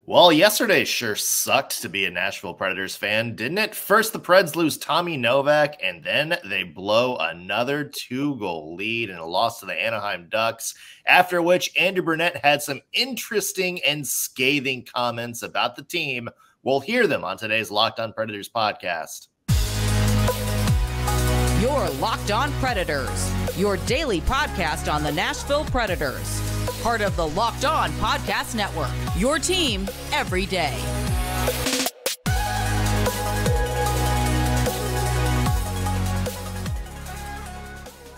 Well, yesterday sure sucked to be a Nashville Predators fan, didn't it? First, the Preds lose Tommy Novak, and then they blow another 2-goal lead in a loss to the Anaheim Ducks, after which Andrew Brunette had some interesting and scathing comments about the team. We'll hear them on today's Locked On Predators podcast. You're Locked On Predators, your daily podcast on the Nashville Predators. Part of the Locked On Podcast Network, your team every day.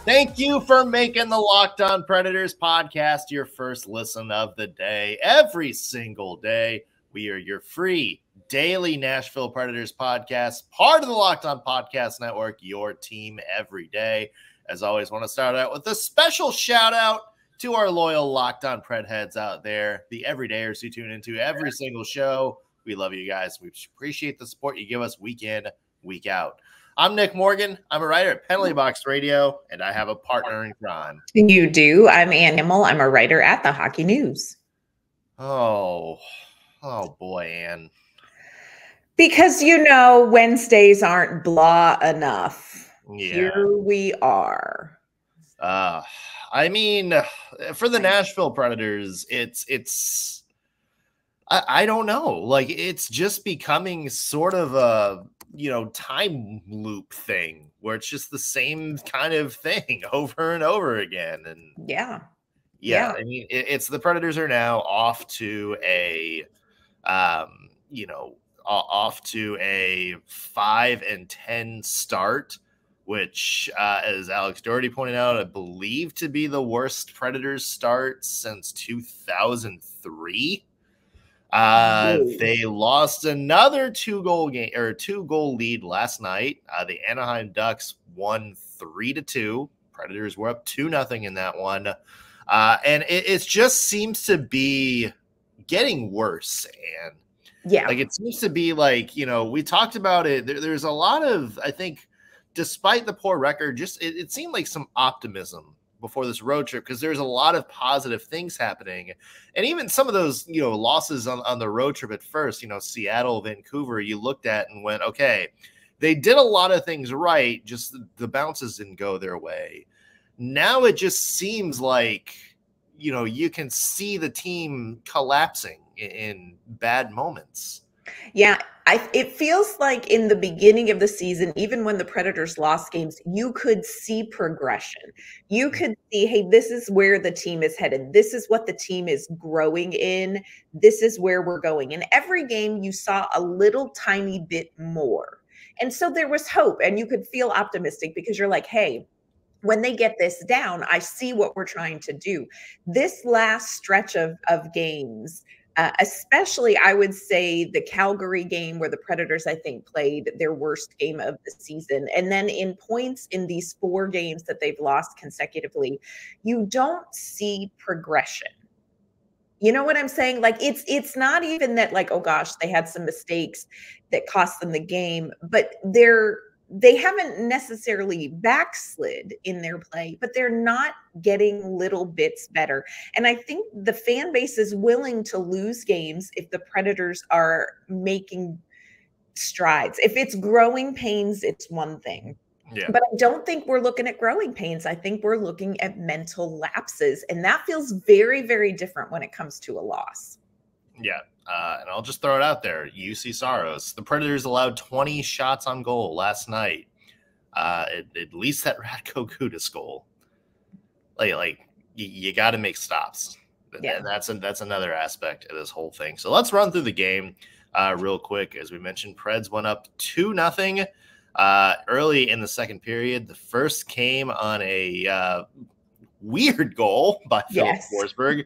Thank you for making the Locked On Predators podcast your first listen of the day. Every single day, we are your free daily Nashville Predators podcast, part of the Locked On Podcast Network, your team every day. As always, want to start out with a special shout out to our loyal Locked On Pred heads out there, the everydayers who tune into every single show. We love you guys. We appreciate the support you give us week in, week out. I'm Nick Morgan. I'm a writer at Penalty Box Radio, and I have a partner in crime. You do. I'm Ann Himmel. I'm a writer at the Hockey News. Oh boy, Ann. Because, Wednesdays aren't blah enough. Yeah. Here we are. I mean, for the Nashville Predators, it's I don't know. Like, it's just becoming sort of a, time loop thing where it's just the same kind of thing over and over again. And yeah. I mean, it's the Predators are now off to a, off to a 5-10 start, which, as Alex Doherty pointed out, I believe to be the worst Predators start since 2003. They lost another two-goal lead last night. The Anaheim Ducks won 3-2. Predators were up 2-0 in that one. And it just seems to be getting worse. And yeah, like, it seems to be like, we talked about it. There's a lot of, I think, despite the poor record, just it seemed like some optimism before this road trip, because there's a lot of positive things happening. And even some of those, losses on the road trip at first, Seattle, Vancouver, you looked at and went, okay, they did a lot of things right, just the bounces didn't go their way. Now it just seems like, you can see the team collapsing in bad moments. Yeah, it feels like in the beginning of the season, even when the Predators lost games, you could see progression. You could see, hey, this is where the team is headed. This is what the team is growing in. This is where we're going. In every game, you saw a little tiny bit more. And so there was hope, and you could feel optimistic because you're like, hey, when they get this down, I see what we're trying to do. This last stretch of games, especially, I would say, the Calgary game where the Predators, I think, played their worst game of the season. And then in points in these 4 games that they've lost consecutively, you don't see progression. You know what I'm saying? Like, it's not even that, like, oh gosh, they had some mistakes that cost them the game, but they haven't necessarily backslid in their play, but they're not getting little bits better. And I think the fan base is willing to lose games if the Predators are making strides. If it's growing pains, it's one thing. Yeah. But I don't think we're looking at growing pains. I think we're looking at mental lapses. And that feels very, very different when it comes to a loss. Yeah. And I'll just throw it out there. Josi Saros. The Predators allowed 20 shots on goal last night. At least that Radko Gudas goal. Like you got to make stops. Yeah. And that's another aspect of this whole thing. So let's run through the game real quick. As we mentioned, Preds went up 2-0 early in the second period. The first came on a weird goal by Filip Forsberg.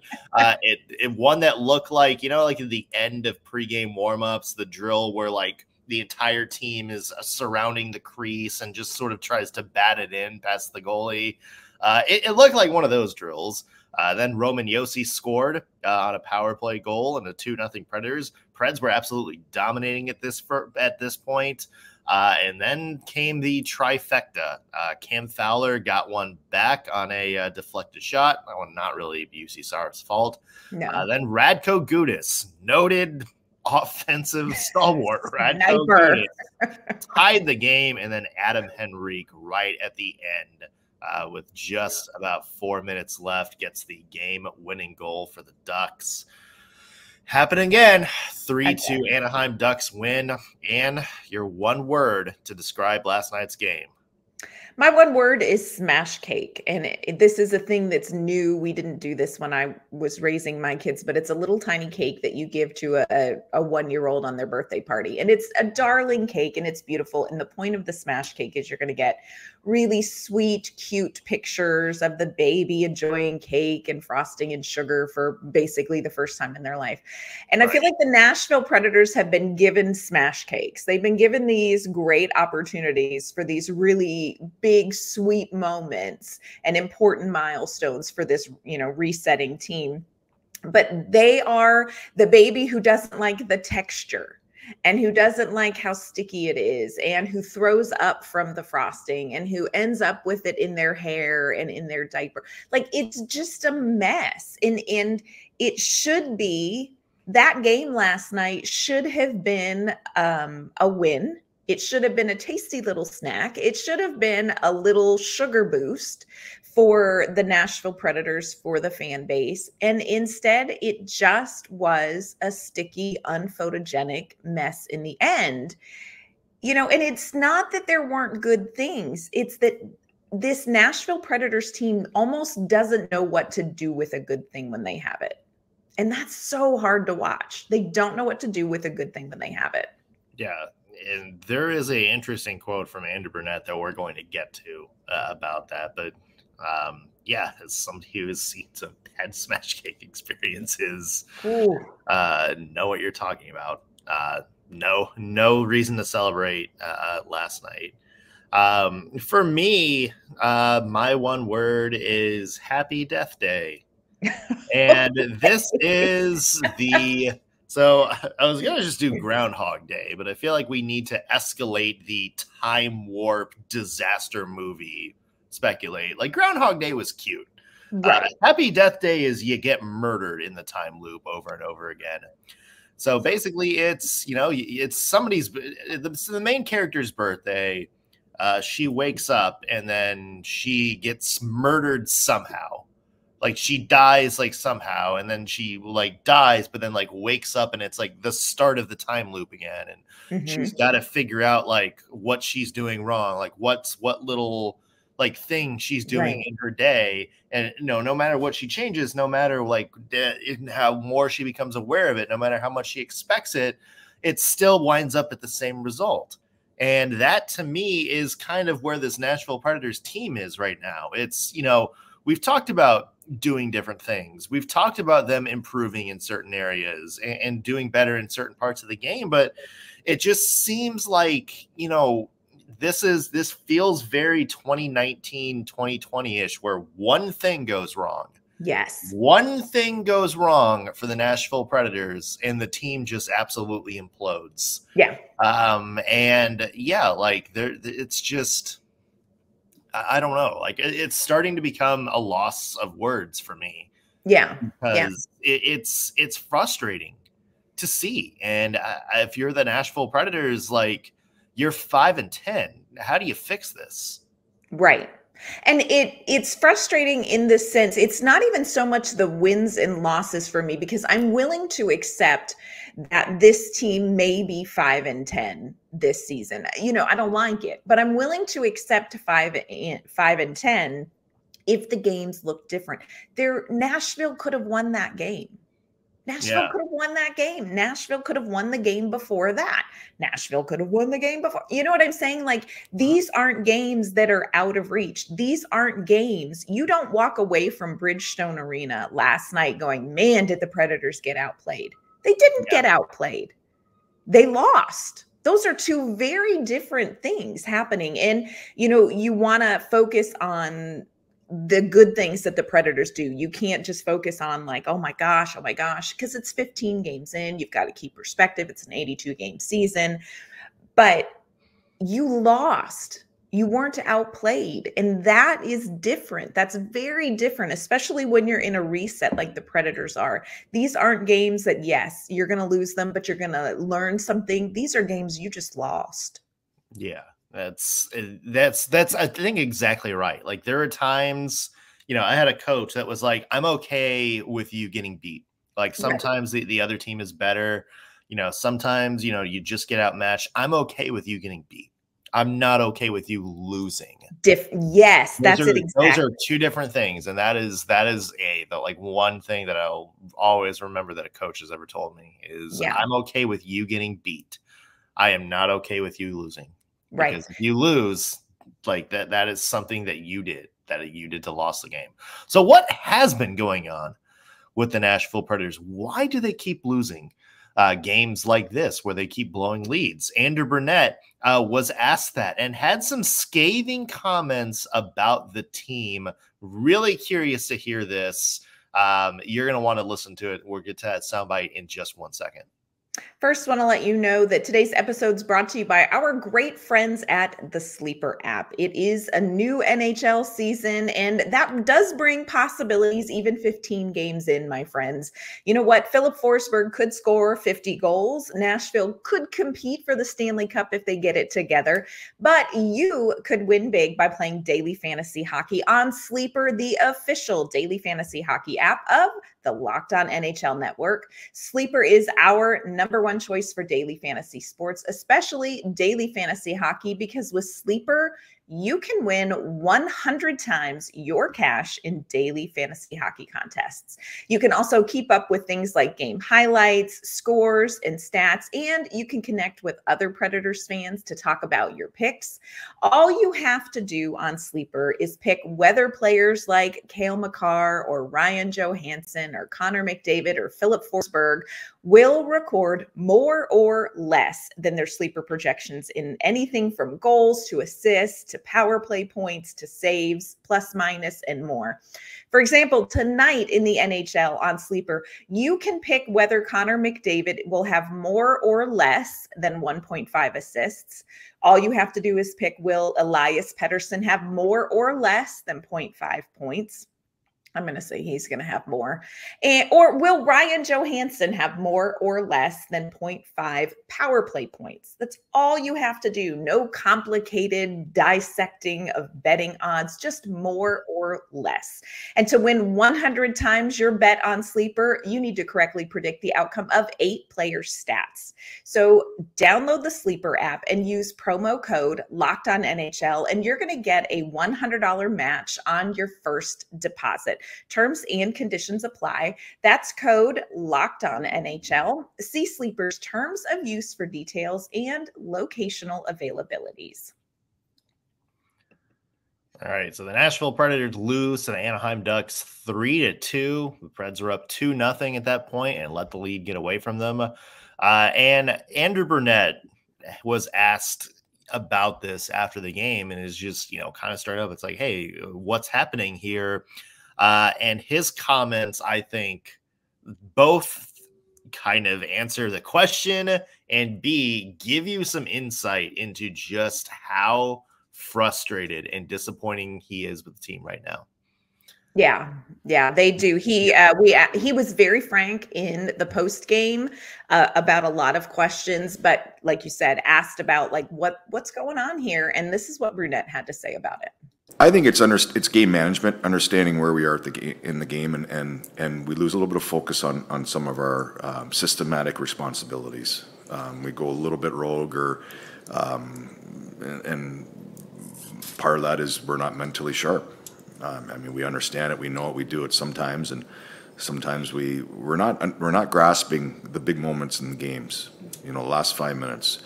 It one that looked like, like at the end of pregame warmups, the drill where like the entire team is surrounding the crease and just sort of tries to bat it in past the goalie. It looked like one of those drills. Then Roman Josi scored on a power play goal and a 2-0 Predators. Preds were absolutely dominating at this point. And then came the trifecta. Cam Fowler got one back on a deflected shot. That one not really UC Saros' fault. No. Then Radko Gudas, noted offensive stalwart, Radko Gudas, tied the game, and then Adam Henrique right at the end with just about 4 minutes left gets the game-winning goal for the Ducks. Happen again. 3-2 Anaheim Ducks win. And your one word to describe last night's game. My one word is smash cake. And this is a thing that's new. We didn't do this when I was raising my kids, but it's a little tiny cake that you give to a 1-year-old on their birthday party. And it's a darling cake and it's beautiful. And the point of the smash cake is you're going to get really sweet, cute pictures of the baby enjoying cake and frosting and sugar for basically the first time in their life. And I feel like the Nashville Predators have been given smash cakes. They've been given these great opportunities for these really big, sweet moments and important milestones for this, resetting team. But they are the baby who doesn't like the texture and who doesn't like how sticky it is and who throws up from the frosting and who ends up with it in their hair and in their diaper. Like, it's just a mess. And it should be, that game last night should have been a win. It should have been a tasty little snack. It should have been a little sugar boost for the Nashville Predators, for the fan base. And instead, it just was a sticky, unphotogenic mess in the end. And it's not that there weren't good things. It's that this Nashville Predators team almost doesn't know what to do with a good thing when they have it. And that's so hard to watch. They don't know what to do with a good thing when they have it. Yeah. And there is an interesting quote from Andrew Brunette that we're going to get to about that. But as somebody who has seen some bad smash cake experiences, know what you're talking about. No reason to celebrate last night. For me, my one word is Happy Death Day. And this is so I was going to just do Groundhog Day, but I feel like we need to escalate the time warp disaster movie speculate. Like, Groundhog Day was cute. Right. Happy Death Day is you get murdered in the time loop over and over again. So basically it's somebody's, the main character's birthday. She wakes up and then she gets murdered somehow. Like, she dies somehow, and then she dies, but then wakes up, and it's the start of the time loop again. And she's got to figure out what she's doing wrong, what little thing she's doing in her day. And no matter what she changes, no matter how more she becomes aware of it, no matter how much she expects it, it still winds up at the same result. And that, to me, is kind of where this Nashville Predators team is right now. It's, we've talked about doing different things. We've talked about them improving in certain areas and doing better in certain parts of the game, but it just seems like, this feels very 2019, 2020-ish, where one thing goes wrong. Yes. One thing goes wrong for the Nashville Predators and the team just absolutely implodes. Yeah. It's just, I don't know. It's starting to become a loss of words for me. Yeah. Because it's frustrating to see. And if you're the Nashville Predators, you're 5-10. How do you fix this? Right. And it's frustrating in the sense, it's not even so much the wins and losses for me, because I'm willing to accept that this team may be 5-10 this season. I don't like it, but I'm willing to accept 5-10 if the games look different. Nashville could have won that game. Nashville could have won that game. Nashville could have won the game before that. Nashville could have won the game before. You know what I'm saying? These aren't games that are out of reach. These aren't games. You don't walk away from Bridgestone Arena last night going, man, did the Predators get outplayed? They didn't get outplayed. They lost. Those are two very different things happening. And, you want to focus on the good things that the Predators do. You can't just focus on oh my gosh, because it's 15 games in. You've got to keep perspective. It's an 82-game season. But you lost. You weren't outplayed. And that is different. That's very different, especially when you're in a reset like the Predators are. These aren't games that, yes, you're going to lose them, but you're going to learn something. These are games you just lost. Yeah, that's I think exactly right. Like there are times, I had a coach that was like, I'm okay with you getting beat. Like sometimes the other team is better. Sometimes, you just get outmatched. I'm okay with you getting beat. I'm not okay with you losing. Yes, that's it. Exactly. Those are two different things. And that is the like one thing that I'll always remember that a coach has ever told me is I'm okay with you getting beat. I am not okay with you losing. Right. Because if you lose, like that is something that you did to lose the game. So what has been going on with the Nashville Predators? Why do they keep losing games like this where they keep blowing leads? Andrew Brunette was asked that and had some scathing comments about the team. Really curious to hear this. You're going to want to listen to it. We'll get to that soundbite in just 1 second. First, want to let you know that today's episode is brought to you by our great friends at the Sleeper app. It is a new NHL season, and that does bring possibilities even 15 games in, my friends. You know what? Filip Forsberg could score 50 goals. Nashville could compete for the Stanley Cup if they get it together, but you could win big by playing daily fantasy hockey on Sleeper, the official daily fantasy hockey app of the Locked On NHL Network. Sleeper is our number one choice for daily fantasy sports, especially daily fantasy hockey, because with Sleeper, you can win 100 times your cash in daily fantasy hockey contests. You can also keep up with things like game highlights, scores, and stats, and you can connect with other Predators fans to talk about your picks. All you have to do on Sleeper is pick whether players like Cale Makar or Ryan Johansson or Connor McDavid or Filip Forsberg will record more or less than their Sleeper projections in anything from goals to assists to power play points to saves, plus minus, and more. For example, tonight in the NHL on Sleeper, you can pick whether Connor McDavid will have more or less than 1.5 assists. All you have to do is pick, will Elias Pettersson have more or less than 0.5 points? I'm going to say he's going to have more. Or will Ryan Johansson have more or less than 0.5 power play points? That's all you have to do. No complicated dissecting of betting odds, just more or less. And to win 100 times your bet on Sleeper, you need to correctly predict the outcome of 8 players' stats. So download the Sleeper app and use promo code LOCKEDONNHL, and you're going to get a $100 match on your first deposit. Terms and conditions apply. That's code LOCKEDONNHL. See Sleeper's terms of use for details and locational availabilities. All right, so the Nashville Predators lose to the Anaheim Ducks 3-2. The Preds were up 2-0 at that point and let the lead get away from them. And Andrew Brunette was asked about this after the game and is just, kind of started up. It's like, hey, what's happening here? And his comments, I think, both kind of answer the question and B, give you some insight into just how frustrated and disappointing he is with the team right now. Yeah, they do. He was very frank in the post game about a lot of questions, but like you said, asked about like what's going on here, and this is what Brunette had to say about it. I think it's game management, understanding where we are in the game, and we lose a little bit of focus on some of our systematic responsibilities. We go a little bit rogue, and part of that is we're not mentally sharp. We understand it, we know it, we do it sometimes, and sometimes we're not grasping the big moments in the games. The last 5 minutes,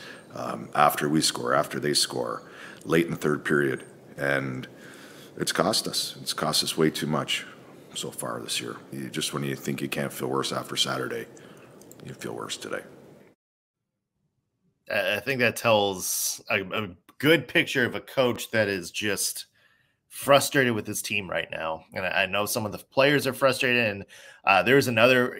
after we score, after they score, late in the third period, and it's cost us. It's cost us way too much so far this year. When you think you can't feel worse after Saturday, you feel worse today. I think that tells a good picture of a coach that is just frustrated with his team right now. And I know some of the players are frustrated. And there's another,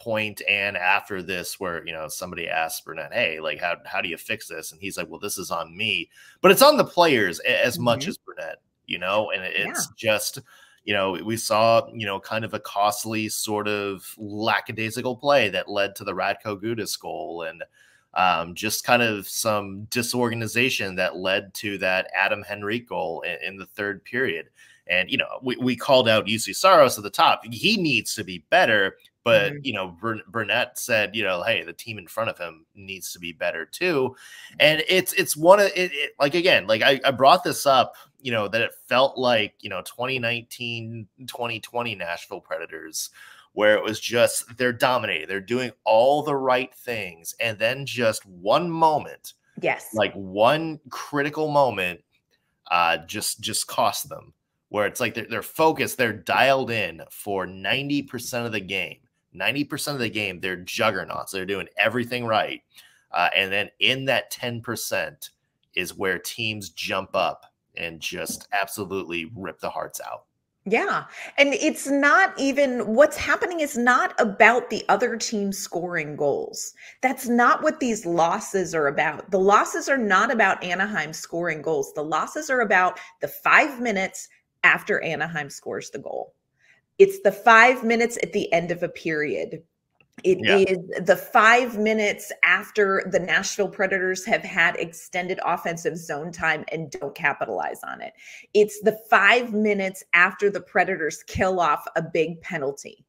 point and after this where, somebody asked Brunette, hey, like, how do you fix this? And he's like, well, this is on me, but it's on the players as much as Brunette, and it's just, we saw, kind of a costly sort of lackadaisical play that led to the Radko Gudas goal, and just kind of some disorganization that led to that Adam Henrique goal in the third period. And, we called out Juuse Saros at the top. He needs to be better. But, Brunette said, hey, the team in front of him needs to be better, too. And it's one of it, like, again, like I brought this up, that it felt like, 2019, 2020 Nashville Predators, where it was just they're dominating. They're doing all the right things. And then just one moment. Yes. Like one critical moment just cost them. Where it's like they're focused, they're dialed in for 90% of the game. 90% of the game, they're juggernauts. They're doing everything right. And then in that 10% is where teams jump up and just absolutely rip the hearts out. Yeah. And it's not even what's happening is not about the other team scoring goals. That's not what these losses are about. The losses are not about Anaheim scoring goals. The losses are about the 5 minutes after Anaheim scores the goal. It's the 5 minutes at the end of a period. It is the 5 minutes after the Nashville Predators have had extended offensive zone time and don't capitalize on it. It's the 5 minutes after the Predators kill off a big penalty.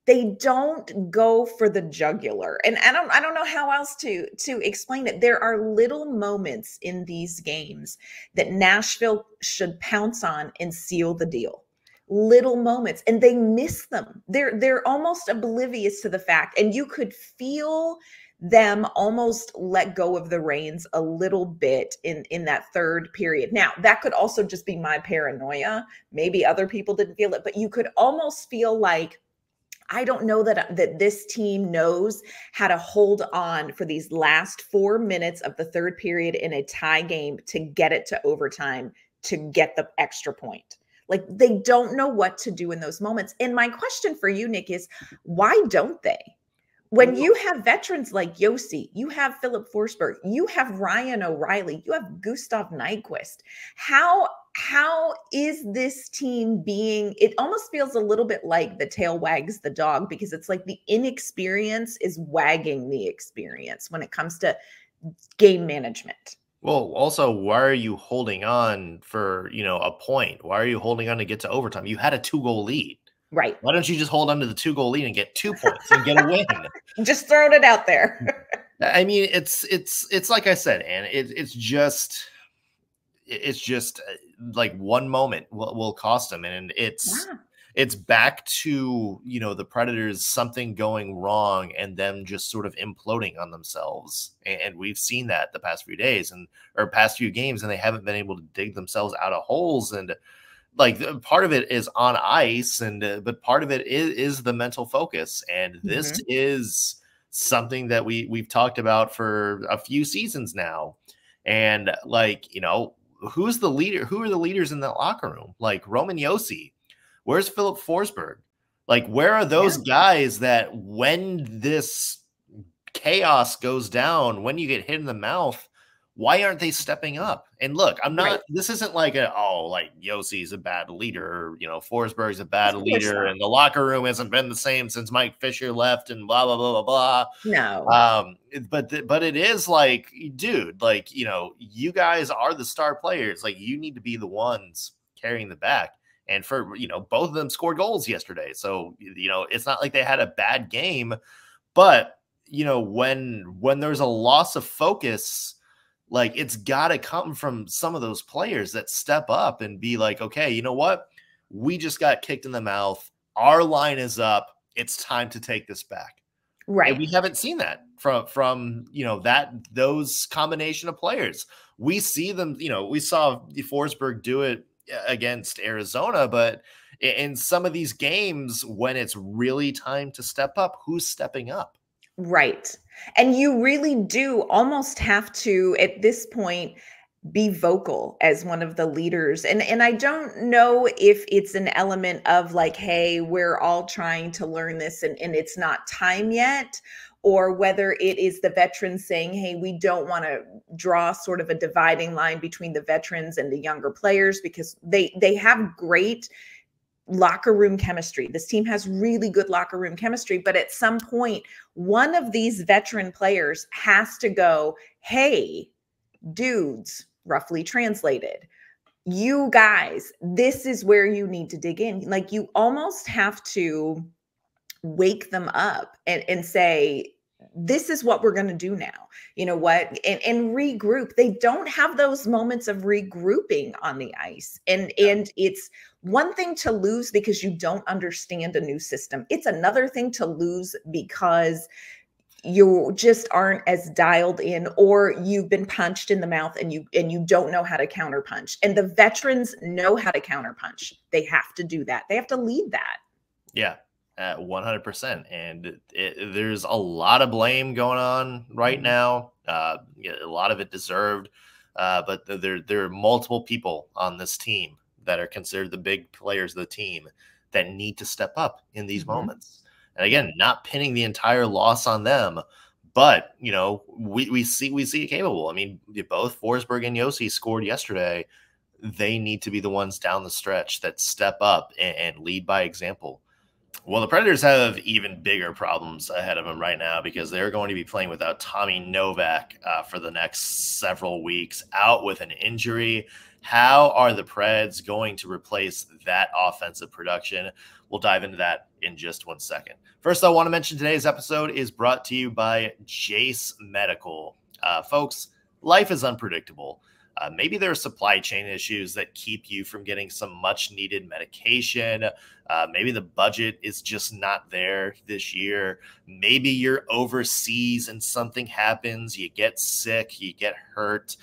They don't go for the jugular. And I don't know how else to explain it. There are little moments in these games that Nashville should pounce on and seal the deal. Little moments, and they miss them. They're almost oblivious to the fact, and you could feel them almost let go of the reins a little bit in that third period. Now, that could also just be my paranoia. Maybe other people didn't feel it, but you could almost feel like, I don't know that this team knows how to hold on for these last 4 minutes of the third period in a tie game to get it to overtime, to get the extra point. Like, they don't know what to do in those moments. And my question for you, Nick, is why don't they? When you have veterans like Josi, you have Filip Forsberg, you have Ryan O'Reilly, you have Gustav Nyquist. How is this team being, it almost feels a little bit like the tail wags the dog, because it's like the inexperience is wagging the experience when it comes to game management. Well, also, why are you holding on for, a point? Why are you holding on to get to overtime? You had a 2-goal lead. Right. Why don't you just hold on to the 2-goal lead and get 2 points and get a win? Just throwing it out there. I mean, it's like I said, and it's just like one moment will cost them, and it's back to, the Predators, something going wrong and them just sort of imploding on themselves. And we've seen that the past few days or past few games, and they haven't been able to dig themselves out of holes. And like, part of it is on ice, but part of it is the mental focus. And this is something that we've talked about for a few seasons now. And like, who's the leader? Who are the leaders in that locker room? Like Roman Josi. Where's Filip Forsberg? Like, where are those guys that when this chaos goes down, when you get hit in the mouth, why aren't they stepping up? And look, I'm not, this isn't like Josi's a bad leader, Forsberg's a bad leader, and the locker room hasn't been the same since Mike Fisher left and blah, blah, blah, blah, blah. No. But it is like, dude, like, you guys are the star players. Like, you need to be the ones carrying the back. And for, both of them scored goals yesterday. So, it's not like they had a bad game, but, when there's a loss of focus, like, it's got to come from some of those players that step up and be like, okay, you know what? We just got kicked in the mouth. Our line is up. It's time to take this back. Right. And we haven't seen that from those combination of players. We see them, we saw Forsberg do it against Arizona, but in some of these games when it's really time to step up, who's stepping up? Right. And you really do almost have to, at this point, be vocal as one of the leaders. And I don't know if it's an element of like, hey, we're all trying to learn this and it's not time yet, or whether it is the veterans saying, hey, we don't want to draw sort of a dividing line between the veterans and the younger players, because they have great locker room chemistry. This team has really good locker room chemistry, but at some point, one of these veteran players has to go, hey, dudes, roughly translated, you guys, this is where you need to dig in. Like, you almost have to wake them up and say, this is what we're going to do now. You know what? And regroup. They don't have those moments of regrouping on the ice. And it's one thing to lose because you don't understand a new system. It's another thing to lose because you just aren't as dialed in, or you've been punched in the mouth and you don't know how to counterpunch. And the veterans know how to counterpunch. They have to do that. They have to lead that. Yeah, 100%. And there's a lot of blame going on right now. A lot of it deserved. But there are multiple people on this team that are considered the big players of the team that need to step up in these moments. And again, not pinning the entire loss on them, but we see it capable. I mean, both Forsberg and Josi scored yesterday. They need to be the ones down the stretch that step up and lead by example. Well, the Predators have even bigger problems ahead of them right now, because they're going to be playing without Tommy Novak for the next several weeks, out with an injury. How are the Preds going to replace that offensive production? We'll dive into that in just 1 second. First, I want to mention today's episode is brought to you by Jace Medical. Folks, life is unpredictable. Maybe there are supply chain issues that keep you from getting some much needed medication. Maybe the budget is just not there this year. Maybe you're overseas and something happens. You get sick, you get hurt.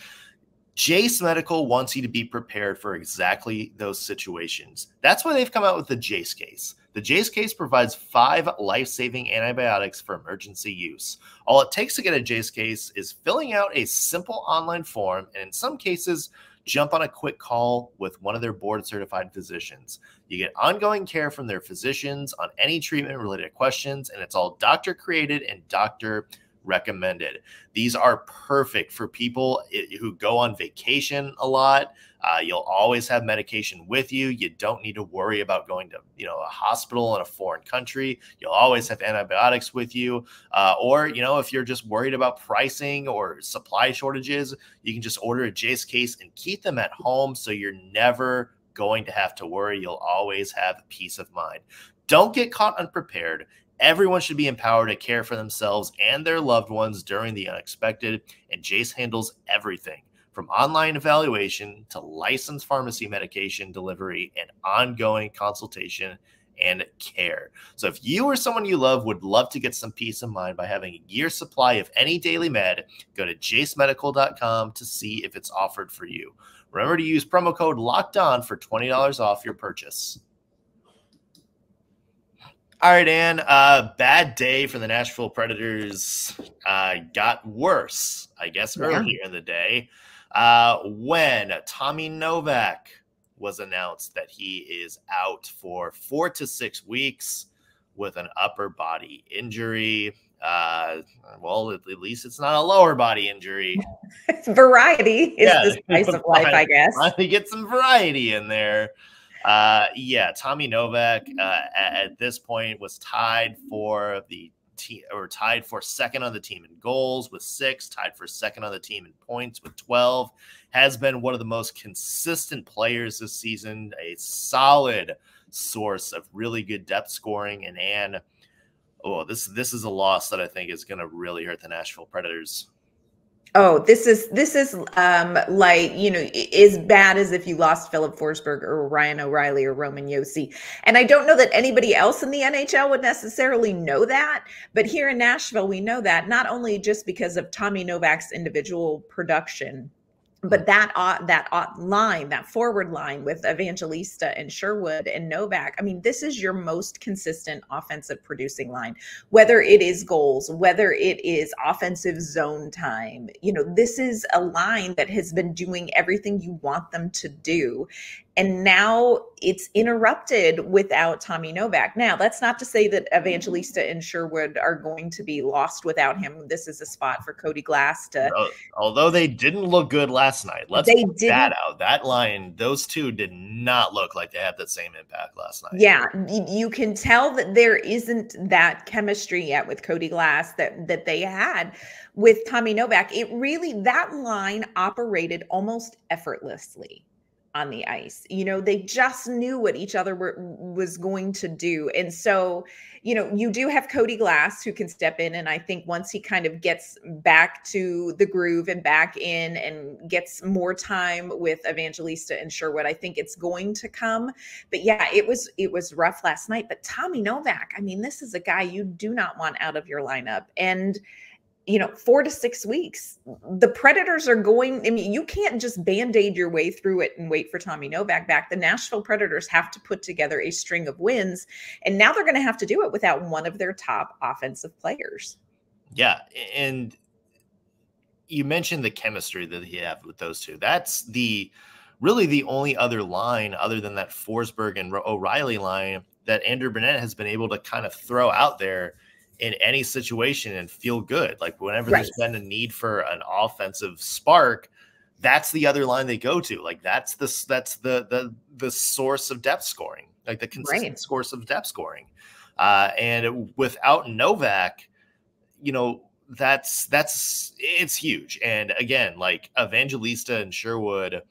Jace Medical wants you to be prepared for exactly those situations. That's why they've come out with the Jace case. The Jace case provides 5 life-saving antibiotics for emergency use. All it takes to get a Jace case is filling out a simple online form, and in some cases, jump on a quick call with one of their board-certified physicians. You get ongoing care from their physicians on any treatment-related questions, and it's all doctor-created and doctor recommended. These are perfect for people who go on vacation a lot. You'll always have medication with you. You don't need to worry about going to a hospital in a foreign country. You'll always have antibiotics with you. Or if you're just worried about pricing or supply shortages, you can just order a Jace case and keep them at home, so you're never going to have to worry. You'll always have peace of mind. Don't get caught unprepared. Everyone should be empowered to care for themselves and their loved ones during the unexpected, and Jace handles everything from online evaluation to licensed pharmacy medication delivery and ongoing consultation and care. So if you or someone you love would love to get some peace of mind by having a year's supply of any daily med, go to jacemedical.com to see if it's offered for you. Remember to use promo code LOCKEDON for $20 off your purchase. All right, Ann, bad day for the Nashville Predators. Got worse, I guess, earlier in the day when Tommy Novak was announced that he is out for 4 to 6 weeks with an upper body injury. Well, at least it's not a lower body injury. It's variety is the spice of life, I guess. Finally get some variety in there. Tommy Novak at this point was tied for second on the team in goals with 6, tied for second on the team in points with 12, has been one of the most consistent players this season, a solid source of really good depth scoring. And this is a loss that I think is going to really hurt the Nashville Predators. Oh, this is like, as bad as if you lost Filip Forsberg or Ryan O'Reilly or Roman Josi. And I don't know that anybody else in the NHL would necessarily know that. But here in Nashville, we know that not only just because of Tommy Novak's individual production, But that line, that forward line with Evangelista and Sherwood and Novak, I mean, this is your most consistent offensive producing line, whether it is goals, whether it is offensive zone time. You know, this is a line that has been doing everything you want them to do. And now it's interrupted without Tommy Novak. Now, that's not to say that Evangelista and Sherwood are going to be lost without him. This is a spot for Cody Glass to. Although they didn't look good last night. Let's put that out. That line, those two did not look like they had the same impact last night. Yeah, you can tell that there isn't that chemistry yet with Cody Glass that they had with Tommy Novak. That line operated almost effortlessly on the ice. You know, they just knew what each other was going to do. And so, you know, you do have Cody Glass who can step in. And I think once he kind of gets back to the groove and back in and gets more time with Evangelista and Sherwood, I think it's going to come. But yeah, it was rough last night. But Tommy Novak, I mean, this is a guy you do not want out of your lineup. And you know, 4 to 6 weeks, the Predators are going, I mean, you can't just Band-Aid your way through it and wait for Tommy Novak back. The Nashville Predators have to put together a string of wins, and now they're going to have to do it without one of their top offensive players. Yeah, and you mentioned the chemistry that he had with those two. That's really the only other line other than that Forsberg and O'Reilly line that Andrew Brunette has been able to kind of throw out there in any situation and feel good. Like whenever there's been a need for an offensive spark, that's the other line they go to. Like that's the source of depth scoring, like the consistent source of depth scoring. And without Novak, you know, it's huge. And again, like Evangelista and Sherwood,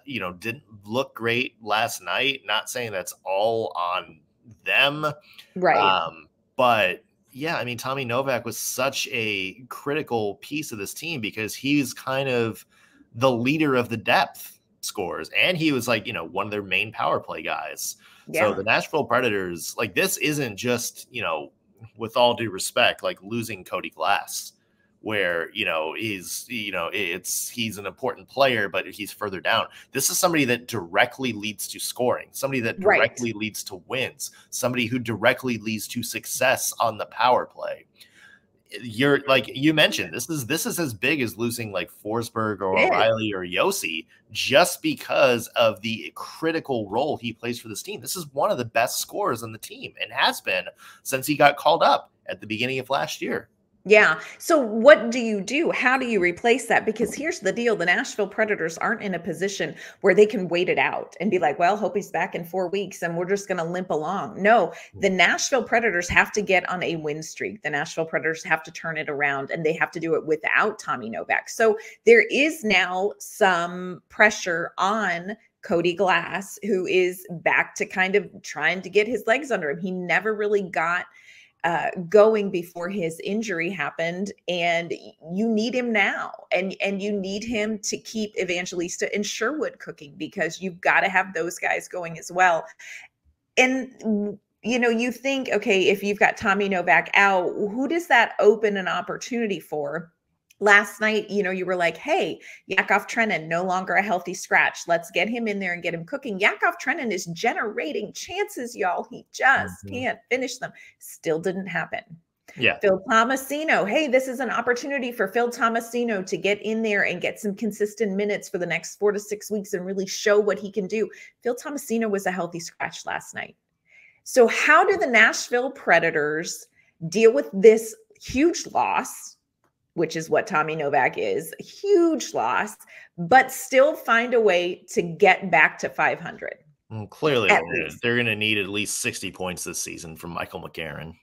you know, didn't look great last night. Not saying that's all on them. Right. But yeah, I mean, Tommy Novak was such a critical piece of this team because he's kind of the leader of the depth scores. And he was like, you know, one of their main power play guys. Yeah. So the Nashville Predators, like this isn't just, you know, with all due respect, like losing Cody Glass, where, you know, he's an important player, but he's further down. This is somebody that directly leads to scoring, somebody that directly leads to wins, somebody who directly leads to success on the power play. You're like you mentioned, this is as big as losing like Forsberg or O'Reilly or Josi, just because of the critical role he plays for this team. This is one of the best scorers on the team and has been since he got called up at the beginning of last year. Yeah. So what do you do? How do you replace that? Because here's the deal. The Nashville Predators aren't in a position where they can wait it out and be like, well, hope he's back in 4 weeks and we're just going to limp along. No, the Nashville Predators have to get on a win streak. The Nashville Predators have to turn it around, and they have to do it without Tommy Novak. So there is now some pressure on Cody Glass, who is back to kind of trying to get his legs under him. He never really got going before his injury happened, and you need him now, and you need him to keep Evangelista and Sherwood cooking, because you've got to have those guys going as well. And you know, you think, okay, if you've got Tommy Novak out, who does that open an opportunity for? Last night, you know, you were like, hey, Yakov Trenin, no longer a healthy scratch. Let's get him in there and get him cooking. Yakov Trenin is generating chances, y'all. He just can't finish them. Still didn't happen. Yeah. Phil Tomasino. Hey, this is an opportunity for Phil Tomasino to get in there and get some consistent minutes for the next 4 to 6 weeks and really show what he can do. Phil Tomasino was a healthy scratch last night. So how do the Nashville Predators deal with this huge loss, which is what Tommy Novak is, a huge loss, but still find a way to get back to 500? Well, clearly, they're going to need at least 60 points this season from Michael McCarron.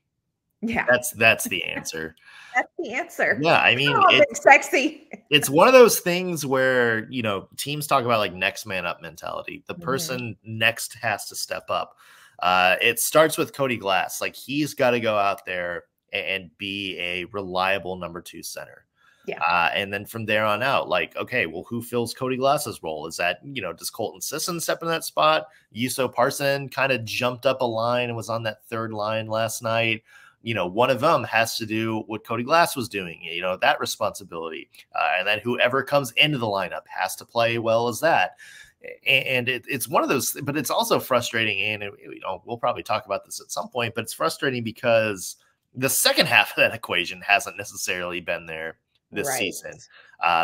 Yeah. That's the answer. That's the answer. Yeah, I mean, it's sexy. It's one of those things where, you know, teams talk about like next man up mentality. The person next has to step up. It starts with Cody Glass. Like, he's got to go out there and be a reliable number 2 center. Yeah. And then from there on out, like, okay, well, who fills Cody Glass's role? Is that, you know, does Colton Sisson step in that spot? Juuso Parssinen kind of jumped up a line and was on that third line last night. one of them has to do what Cody Glass was doing, that responsibility. And then whoever comes into the lineup has to play well as that. And it's one of those, but it's also frustrating. And we'll probably talk about this at some point, but it's frustrating because the second half of that equation hasn't necessarily been there this season,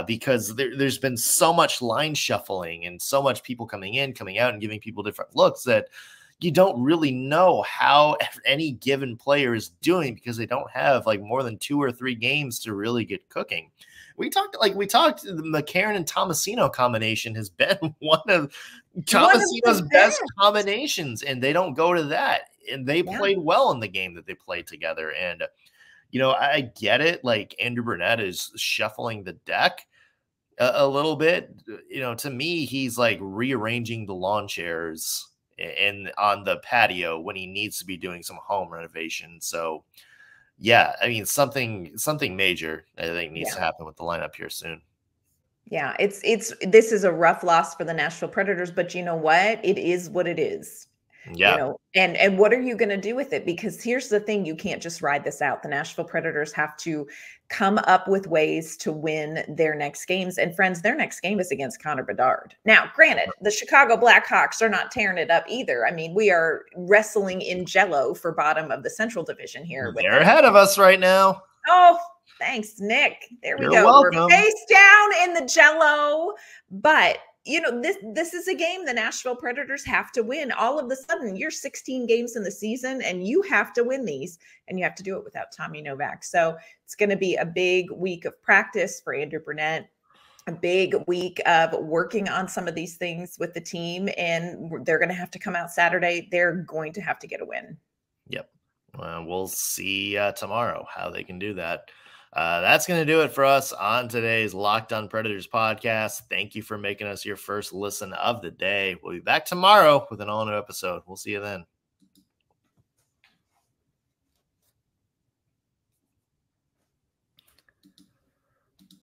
because there's been so much line shuffling and so much people coming in, coming out, and giving people different looks that you don't really know how any given player is doing, because they don't have like more than 2 or 3 games to really get cooking. We talked the McCarron and Tomasino combination has been one of Tomasino's best combinations, and they don't go to that. And they played well in the game that they played together. And, I get it. Like, Andrew Brunette is shuffling the deck a little bit. To me, he's like rearranging the lawn chairs and on the patio when he needs to be doing some home renovation. So, yeah, I mean, something major I think needs to happen with the lineup here soon. Yeah, this is a rough loss for the Nashville Predators, but you know what? It is what it is. Yeah. And what are you going to do with it? Because here's the thing, you can't just ride this out. The Nashville Predators have to come up with ways to win their next games. And friends, their next game is against Connor Bedard. Now, granted, the Chicago Blackhawks are not tearing it up either. I mean, we are wrestling in jello for bottom of the Central Division here. They're ahead of us right now. Oh, thanks, Nick. There we go. Welcome. We're face down in the jello, but this is a game the Nashville Predators have to win. All of a sudden, you're 16 games in the season, and you have to win these, and you have to do it without Tommy Novak. So it's going to be a big week of practice for Andrew Brunette, a big week of working on some of these things with the team, and they're going to have to come out Saturday. They're going to have to get a win. Yep. Well, we'll see tomorrow how they can do that. That's going to do it for us on today's Locked On Predators podcast. Thank you for making us your first listen of the day. We'll be back tomorrow with an all-new episode. We'll see you then.